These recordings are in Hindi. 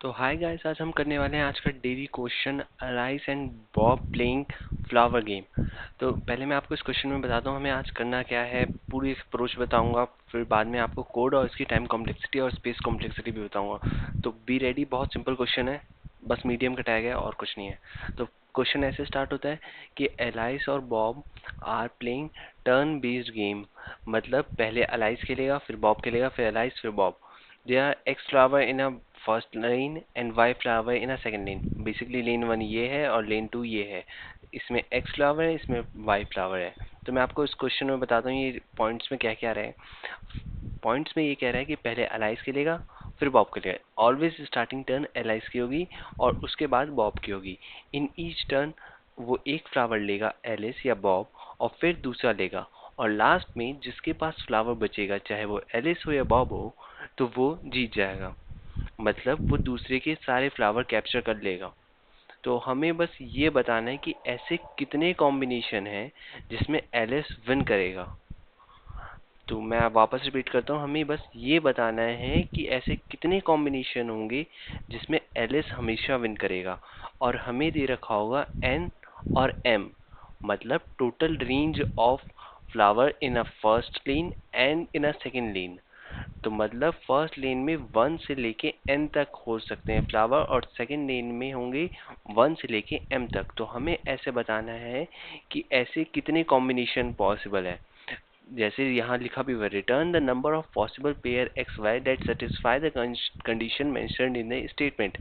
तो हाय गाइस, आज हम करने वाले हैं आज का daily question Alice and Bob playing flower game. तो पहले मैं आपको इस क्वेश्चन में बताता हूँ हमें आज करना क्या है, पूरी अप्रोच बताऊंगा, फिर बाद में आपको कोड और इसकी टाइम कॉम्प्लेक्सिटी और स्पेस कॉम्प्लेक्सिटी भी बताऊंगा। तो बी रेडी। बहुत सिंपल क्वेश्चन है, बस मीडियम का टैग है और कुछ नहीं है। तो क्वेश्चन ऐसे स्टार्ट होता है कि एलाइस और Bob are playing turn based game. मतलब पहले एलाइस खेलेगा, फिर बॉब खेलेगा, फिर एलाइस, फिर Bob. There are X flower in a first lane and Y flower in a second lane. Basically लेन 1 ये है और लेन 2 ये है। इसमें X फ्लावर है, इसमें Y फ्लावर है। तो मैं आपको इस क्वेश्चन में बताता हूँ ये पॉइंट्स में क्या क्या रहे। पॉइंट्स में ये कह रहा है कि पहले एलाइस खेलेगा, फिर बॉब खेलेगा। ऑलवेज स्टार्टिंग टर्न एलाइस की होगी और उसके बाद बॉब की होगी। इन ईच टर्न वो एक फ्लावर लेगा, एलिस या बॉब, और फिर दूसरा लेगा। और लास्ट में जिसके पास फ्लावर बचेगा, चाहे वो एलिस हो या बॉब हो, तो वो जीत जाएगा। मतलब वो दूसरे के सारे फ्लावर कैप्चर कर लेगा। तो हमें बस ये बताना है कि ऐसे कितने कॉम्बिनेशन हैं जिसमें एलिस विन करेगा। तो मैं वापस रिपीट करता हूँ, हमें बस ये बताना है कि ऐसे कितने कॉम्बिनेशन होंगे जिसमें एलिस हमेशा विन करेगा। और हमें दे रखा होगा एन और एम, मतलब total range of flower in a first lane and in a second lane. तो मतलब फर्स्ट लेन में 1 से लेके n तक हो सकते हैं फ्लावर, और सेकेंड लेन में होंगे 1 से लेके m तक। तो हमें ऐसे बताना है कि ऐसे कितने कॉम्बिनेशन पॉसिबल है। जैसे यहाँ लिखा भी हुआ, return the number of possible pair X Y that satisfy the condition mentioned in the statement.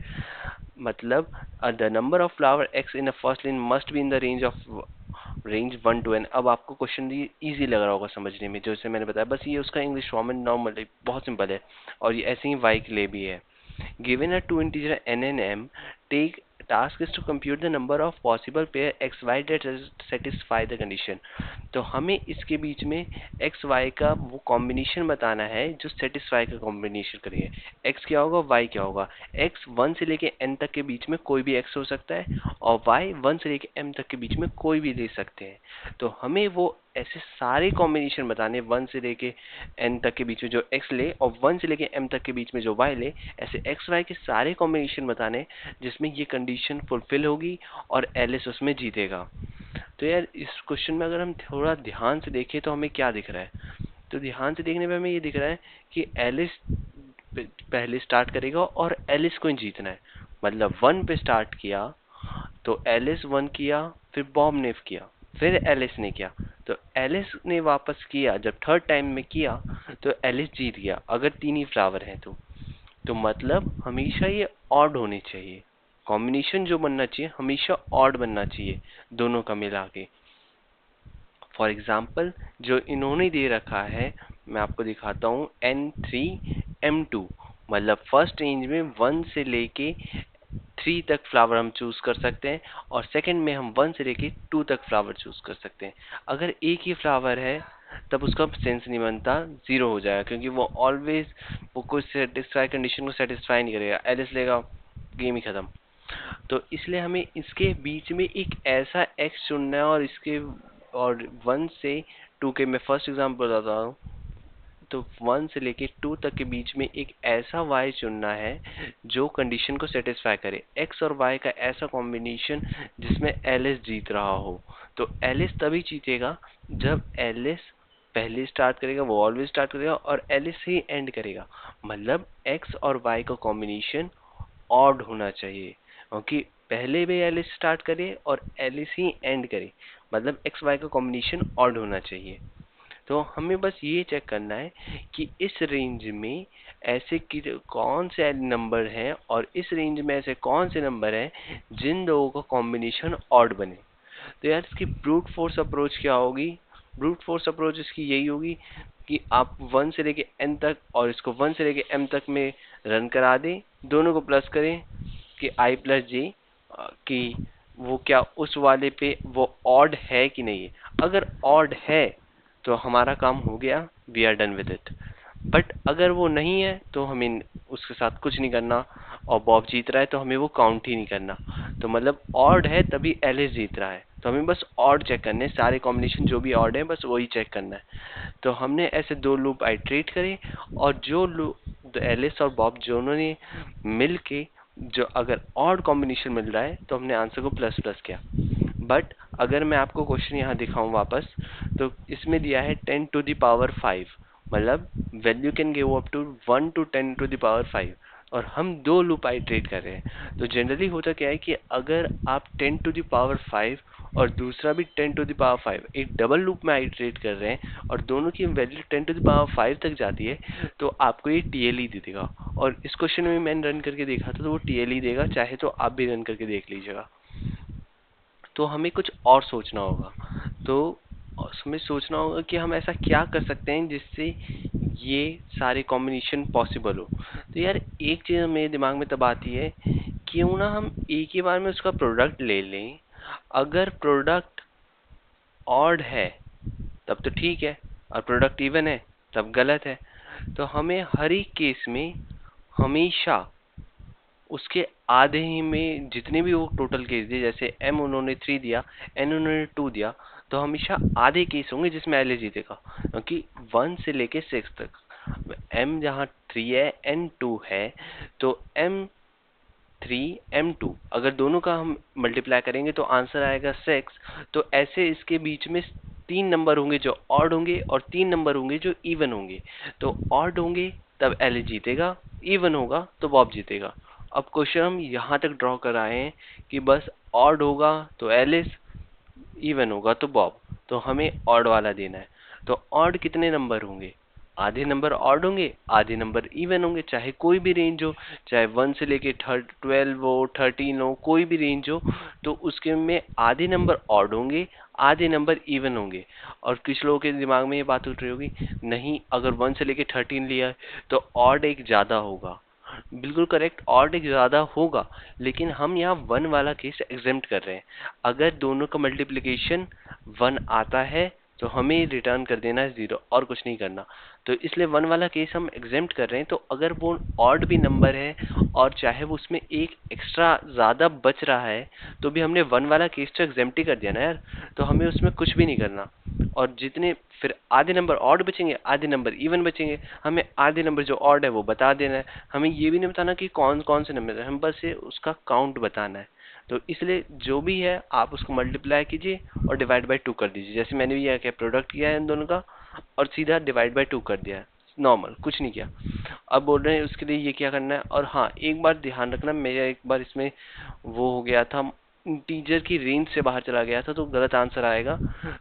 मतलब the number of flower X in a first lane must be in the range 1 to n। अब आपको क्वेश्चन इजी लग रहा होगा समझने में, जैसे मैंने बताया। बस ये उसका इंग्लिश फॉर्म है, नॉर्मल है, बहुत सिंपल है। और ये ऐसे ही y के लिए भी है। Given a two integer n and m, take task is to compute the number of possible pair x y that satisfy the condition। तो हमें इसके बीच में x y का वो कॉम्बिनेशन बताना है जो सेटिस्फाई का कॉम्बिनेशन करेंगे। x क्या होगा, y क्या होगा। x 1 से लेके n तक के बीच में कोई भी x हो सकता है, और y 1 से लेके m तक के बीच में कोई भी ले सकते हैं। तो हमें वो ऐसे सारे कॉम्बिनेशन बताने, 1 से लेके n तक के बीच में जो x ले, और 1 से लेके m तक के बीच में जो y ले, ऐसे x y के सारे कॉम्बिनेशन बताने जिसमें ये कंडीशन फुलफिल होगी और एलिस उसमें जीतेगा। तो यार इस क्वेश्चन में अगर हम थोड़ा ध्यान से देखें तो हमें क्या दिख रहा है। तो ध्यान से देखने पे हमें ये दिख रहा है कि एलिस पहले स्टार्ट करेगा और एलिस को ही जीतना है। मतलब 1 पे स्टार्ट किया तो एलिस 1 किया, फिर बॉब ने किया, फिर एलिस ने किया। तो एलिस ने वापस किया, जब थर्ड टाइम में किया तो एलिस जीत गया, अगर 3 ही फ्लावर हैं तो मतलब हमेशा ये ऑड होने चाहिए। कॉम्बिनेशन जो बनना चाहिए हमेशा ऑड बनना चाहिए, दोनों का मिला के। फॉर एग्जाम्पल जो इन्होंने दे रखा है, मैं आपको दिखाता हूँ, N3M2। मतलब फर्स्ट रेंज में 1 से लेके 3 तक फ्लावर हम चूज कर सकते हैं, और सेकंड में हम 1 से लेके 2 तक फ्लावर चूज कर सकते हैं। अगर एक ही फ्लावर है तब उसका सेंस नहीं बनता, जीरो हो जाएगा, क्योंकि वो ऑलवेज वो कोई सेटिस्फाई कंडीशन को सेटिस्फाई नहीं करेगा, एलिस लेगा, गेम ही खत्म। तो इसलिए हमें इसके बीच में एक ऐसा एक्स चुनना है, और इसके और 1 से 2 के, मैं फर्स्ट एग्जांपल बताता हूँ। तो 1 से लेके 2 तक के बीच में एक ऐसा y चुनना है जो कंडीशन को सेटिस्फाई करे, x और y का ऐसा कॉम्बिनेशन जिसमें एलिस जीत रहा हो। तो एलिस तभी जीतेगा जब एलिस पहले स्टार्ट करेगा, वो ऑलवेज स्टार्ट करेगा, और एलिस ही एंड करेगा। मतलब x और y का कॉम्बिनेशन ऑड होना चाहिए, क्योंकि पहले भी एलिस स्टार्ट करे और एलिस ही एंड करे। मतलब एक्स वाई का कॉम्बिनेशन ऑड होना चाहिए। तो हमें बस ये चेक करना है कि इस रेंज में ऐसे कौन से नंबर हैं, और इस रेंज में ऐसे कौन से नंबर हैं जिन लोगों का कॉम्बिनेशन ऑड बने। तो यार इसकी ब्रूट फोर्स अप्रोच क्या होगी। ब्रूट फोर्स अप्रोच इसकी यही होगी कि आप 1 से लेके n तक और इसको 1 से लेके m तक में रन करा दें, दोनों को प्लस करें कि i प्लस जे, कि वो क्या उस वाले पे वो ऑड है कि नहीं है। अगर ऑड है तो हमारा काम हो गया, we are done with it. But अगर वो नहीं है तो हमें उसके साथ कुछ नहीं करना, और बॉब जीत रहा है तो हमें वो काउंट ही नहीं करना। तो मतलब ऑड है तभी एलिस जीत रहा है, तो हमें बस ऑड चेक करने, सारे कॉम्बिनेशन जो भी ऑड है बस वही चेक करना है। तो हमने ऐसे 2 लूप आइट्रेट करे, और जो लूप एलिस और बॉब दोनों ने मिल के जो अगर ऑड कॉम्बिनेशन मिल रहा है तो हमने आंसर को प्लस प्लस किया। बट अगर मैं आपको क्वेश्चन यहाँ दिखाऊं वापस, तो इसमें दिया है 10 टू द पावर 5, मतलब value can give up to 1 to 10 to the power 5, और हम दो लूप आइट्रेट कर रहे हैं। तो जनरली होता क्या है कि अगर आप 10 टू द पावर 5 और दूसरा भी 10 टू द पावर 5 एक डबल लूप में आइट्रेट कर रहे हैं और दोनों की वैल्यू 10 टू द पावर 5 तक जाती है, तो आपको ये टीएलई दे देगा। और इस क्वेश्चन में मैंने रन करके देखा था, तो वो टीएलई देगा, चाहे तो आप भी रन करके देख लीजिएगा। तो हमें कुछ और सोचना होगा। तो हमें सोचना होगा कि हम ऐसा क्या कर सकते हैं जिससे ये सारे कॉम्बिनेशन पॉसिबल हो। तो यार एक चीज़ मेरे दिमाग में तब आती है, क्यों ना हम एक ही बार में उसका प्रोडक्ट ले लें। अगर प्रोडक्ट ऑड है तब तो ठीक है, और प्रोडक्ट इवन है तब गलत है। तो हमें हर एक केस में हमेशा उसके आधे ही में जितने भी वो टोटल केस दिए, जैसे एम उन्होंने 3 दिया, एन उन्होंने 2 दिया, तो हमेशा आधे केस होंगे जिसमें एल जीतेगा, क्योंकि 1 से लेके 6 तक एम जहाँ 3 है, एन 2 है, तो एम 3 एम 2 अगर दोनों का हम मल्टीप्लाई करेंगे तो आंसर आएगा 6। तो ऐसे इसके बीच में 3 नंबर होंगे जो ऑड होंगे और 3 नंबर होंगे जो इवन होंगे। तो ऑड होंगे तब एल जीतेगा, इवन होगा तो बॉब जीतेगा। अब क्वेश्चन हम यहाँ तक ड्रॉ कर आए हैं कि बस ऑड होगा तो एलिस, इवन होगा तो बॉब। तो हमें ऑड वाला देना है। तो ऑड कितने नंबर होंगे? आधे नंबर ऑड होंगे, आधे नंबर इवन होंगे, चाहे कोई भी रेंज हो, चाहे 1 से लेके 12 हो, 13 हो, कोई भी रेंज हो, तो उसके में आधे नंबर ऑड होंगे, आधे नंबर इवन होंगे। और कुछ लोगों के दिमाग में ये बात उठ रही होगी, नहीं अगर 1 से लेके 13 लिया है तो ऑड एक ज़्यादा होगा। बिल्कुल करेक्ट, ऑड एक ज़्यादा होगा, लेकिन हम यहाँ 1 वाला केस एग्जेम्प्ट कर रहे हैं। अगर दोनों का मल्टीप्लिकेशन 1 आता है तो हमें रिटर्न कर देना है 0, और कुछ नहीं करना। तो इसलिए 1 वाला केस हम एग्जेम्प्ट कर रहे हैं। तो अगर वो ऑड भी नंबर है और चाहे वो उसमें एक एक्स्ट्रा ज़्यादा बच रहा है, तो भी हमने 1 वाला केस तो एग्जेम्प्ट ही कर दिया ना यार। तो हमें उसमें कुछ भी नहीं करना। और जितने फिर आधे नंबर ऑड बचेंगे, आधे नंबर इवन बचेंगे, हमें आधे नंबर जो ऑड है वो बता देना है। हमें ये भी नहीं बताना कि कौन कौन से नंबर है, हम बस ये उसका काउंट बताना है। तो इसलिए जो भी है आप उसको मल्टीप्लाई कीजिए और डिवाइड बाय 2 कर दीजिए। जैसे मैंने भी यह किया, प्रोडक्ट किया है इन दोनों का और सीधा डिवाइड बाय 2 कर दिया है, नॉर्मल, कुछ नहीं किया। अब बोल रहे हैं उसके लिए ये क्या करना है। और हाँ, एक बार ध्यान रखना, मेरा एक बार इसमें वो हो गया था, इंटीजर की रेंज से बाहर चला गया था, तो गलत आंसर आएगा।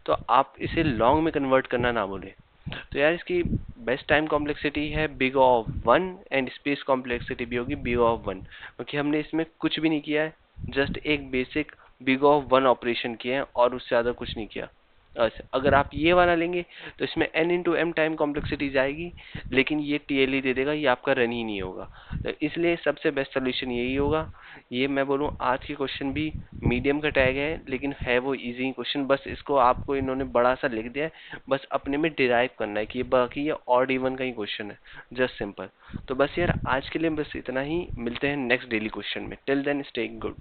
तो आप इसे लॉन्ग में कन्वर्ट करना ना भूलें। तो यार इसकी बेस्ट टाइम कॉम्प्लेक्सिटी है big of 1 and space complexity भी होगी बिग ऑफ 1, क्योंकि हमने इसमें कुछ भी नहीं किया है, जस्ट एक बेसिक बिग ऑफ 1 ऑपरेशन किए हैं और उससे ज़्यादा कुछ नहीं किया। अच्छा, अगर आप ये वाला लेंगे तो इसमें n into M time complexity जाएगी, लेकिन ये टीएलई दे देगा, ये आपका रन ही नहीं होगा। तो इसलिए सबसे बेस्ट सोल्यूशन यही होगा। ये मैं बोलूँ आज के क्वेश्चन भी मीडियम का टैग है, लेकिन है वो इजी क्वेश्चन, बस इसको आपको इन्होंने बड़ा सा लिख दिया है, बस अपने में डिराइव करना है कि बाकी ये ऑड इवन का ही क्वेश्चन है, जस्ट सिंपल। तो बस यार आज के लिए बस इतना ही, मिलते हैं नेक्स्ट डेली क्वेश्चन में। Till then stay good.